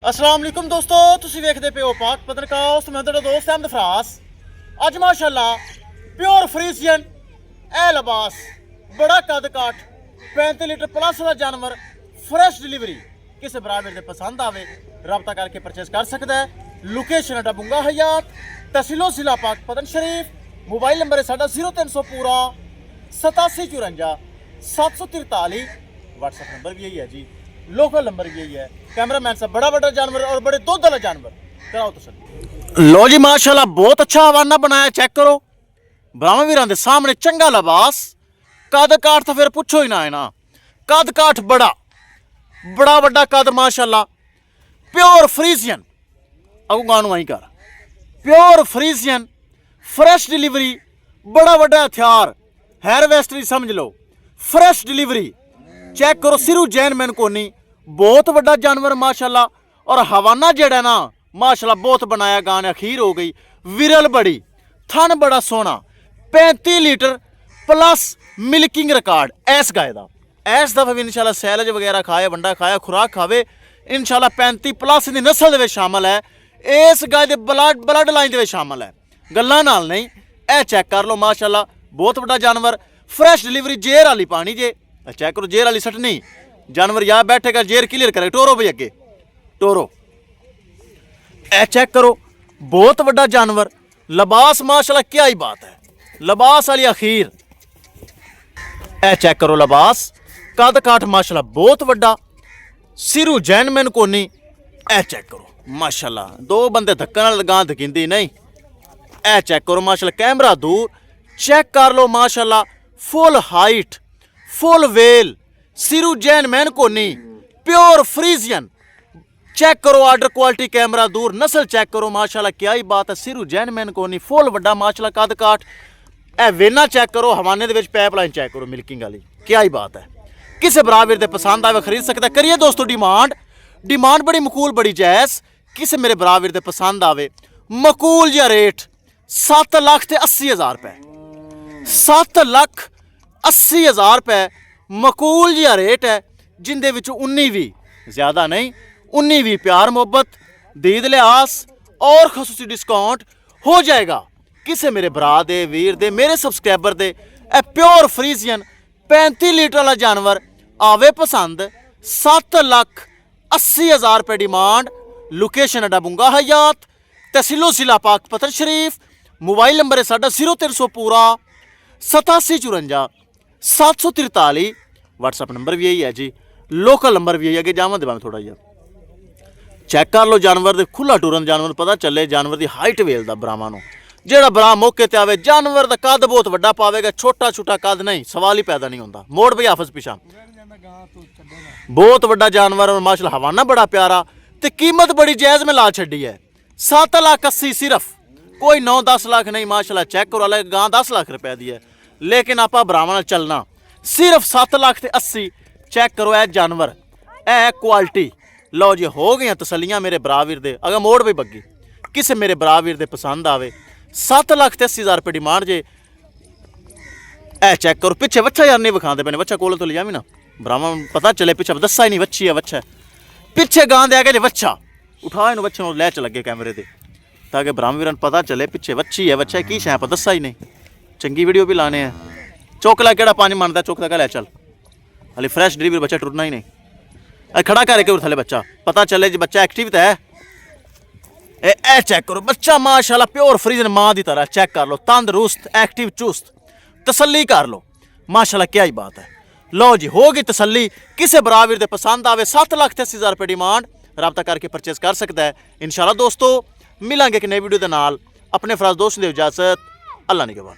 अस्सलाम वालेकुम दोस्तों, तुसी वेखदे पे हो पाक पत्रकार। मैं तेरा दोस्त अहमद फरास। अज माशाल्लाह प्योर फ्रीजियन ए लिबास बड़ा कद काठ 35 लीटर प्लस का जानवर फ्रैश डिलीवरी किसी बराबर दे पसंद आवे रब्ता करके परचेज कर सकता है। लोकेशन है बुंगा हयात, तहसीलो जिला पाक पतन शरीफ। मोबाइल नंबर है साडा 0300 पूरा 8754 743। व्हाट्सएप नंबर भी यही है जी, लोकल नंबर भी यही है। कैमरामैन साहब बड़ा बड़ा जानवर और बड़े दूध वाला जानवर कराओ तो लो जी। माशाल्लाह बहुत अच्छा हवाना बनाया, चेक करो। ब्राह्मण वीरां दे सामने चंगा लिबास, कद काठ तो फिर पुछो ही ना है ना। कद काठ बड़ा बड़ा कद माशाल्लाह। प्योर फ्रीजियन अगू गानू आई कर, प्योर फ्रीजियन फ्रैश डिलीवरी, बड़ा बड़ा हथियार हैरवेस्टरी समझ लो। फ्रैश डिलीवरी चेक करो। सिरू जैन मैन कोनी, बहुत बड़ा जानवर माशाल्लाह। और हवाना जेड़ा ना माशाल्लाह बहुत बनाया, गाने अखीर हो गई। विरल बड़ी, थन बड़ा सोहना, 35 लीटर प्लस मिल्किंग रिकॉर्ड ऐस गाय दा। ऐस दफा भी इंशाल्लाह सैलज वगैरह खाए, वंडा खाया, खुराक खावे इंशाल्लाह 35 प्लस दी नस्ल दे शामिल है। इस गाय दे ब्लड लाइन दे शामिल है, गल्लां नाल नहीं। ए चेक कर लो माशाल्लाह, बहुत बड़ा जानवर। फ्रैश डिलीवरी जेर वाली पानी जे, चेक करो। जेर वाली सटनी जानवर या बैठेगा, जेर क्लियर करे। टोरो भाई अगे टोरो, ए चेक करो। बहुत बड़ा जानवर, लिबास माशाल्लाह क्या ही बात है। लिबास वाली अखीर, ए चेक करो लिबास, कद काठ माशाल्लाह बहुत बड़ा। सिरू जैन मैन कोनी, ए चेक करो माशाल्लाह। दो बंदे धक्कन नाल गां धकिंदी नहीं। ए चेक करो माशाल्लाह, कैमरा दूर चेक कर लो माशाल्लाह। फुल हाइट, फुल वेल, सिरू जैन मैन कोनी, प्योर फ्रीजियन चेक करो। आर्डर क्वालिटी कैमरा दूर, नस्ल चेक करो माशाल्लाह क्या ही बात है। सिरू जैन मैन कोनी, फुल वड्डा माशाल्लाह कद काठ। ए वेना चेक करो, हवाने दे विच पाइपलाइन चेक करो मिल्किंग वाली, क्या ही बात है। किसी बराबर दे पसंद आवे खरीद सकता है। करिए दोस्तों डिमांड बड़ी मकूल, बड़ी जायज़। किसी मेरे बराबर दे पसंद आवे मकूल या रेट 7,80,000 रुपए, 7,80,000 रुपए मकूल जिहा रेट है। जिंदे विच 19-20 ज़्यादा नहीं, 19-20 प्यार मोहब्बत दीद लिहाज और खसूसी डिस्काउंट हो जाएगा। किसी मेरे भरा दे, वीर दे, मेरे subscriber they a pure Friesian 35 litre वाला जानवर आवे पसंद। 7,80,000 रुपए डिमांड। लोकेशन है बुंगा हयात, तहसीलो जिला पाक पतन शरीफ। मोबाइल नंबर है साडा 0300 पूरा 8754 743। व्हाट्सएप नंबर भी यही है जी, लोकल नंबर भी यही है। जावा दे थोड़ा जिहा चेक कर लो जानवर दे। खुला टूरन जानवर पता चले जानवर की हाइट वेल का ब्राह्मण नूं। जेड़ा बरा मौके ते आवे जानवर का कद बहुत वड्डा पावेगा, छोटा छोटा कद नहीं, सवाल ही पैदा नहीं होता। मोड़ भाई हाफिज पिछा, बहुत वड्डा जानवर और माशाल्लाह हवाना बड़ा प्यारा। ते कीमत बड़ी जायज़ में ला छड़ी है, 7,80,000 सिर्फ, कोई 9-10 लाख नहीं। माशाल्लाह चेक करो, अलग गां 10 लाख रुपए दी है, लेकिन आप ब्राह्मण चलना सिर्फ 7,80,000। चेक करो ए जानवर, ए क्वालिटी। लो जी हो गई तसलियां मेरे बरावीर दे। अगर मोड़ भी बग्गी किसी मेरे बरावीर दे पसंद आवे 7,80,000 रुपये डिमांड जे। ए चेक करो पिछे बच्चा यार नहीं विखाते पे, बच्चा कोल तो ले जावी ना ब्राह्मण पता चले पिछे दसा ही नहीं बच्ची है। बच्चा पिछे गां दे आगे बच्चा उठा इन बच्चे लै च लगे कैमरे से, ताकि ब्राह्मण पता चले पिछे बच्ची है। बच्चा की शैप दसा ही नहीं, चंगी वीडियो भी लाने हैं। चौकला केड़ा 5 मनता, चौक का लै चल हाली फ्रैश डिलीवरी, बच्चा टुरना ही नहीं। खड़ा करके थले बच्चा पता चले जी बच्चा एक्टिव तो है। ए चेक करो बच्चा माशाल्लाह प्योर फ्रीजन मां की तरह। चेक कर लो, तंदरुस्त एक्टिव चुस्त, तसल्ली कर लो माशाल्लाह क्या ही बात है। लो जी हो गई तसल्ली। किसी बराबर दे पसंद आवे 7,80,000 रुपये डिमांड, रब्ता करके परचेज कर सकता है। इंशाल्लाह दोस्तों मिलांगे एक नई वीडियो के नाल। अपने फराज दोस्त दे इजाजत, अल्लाह निगहबान।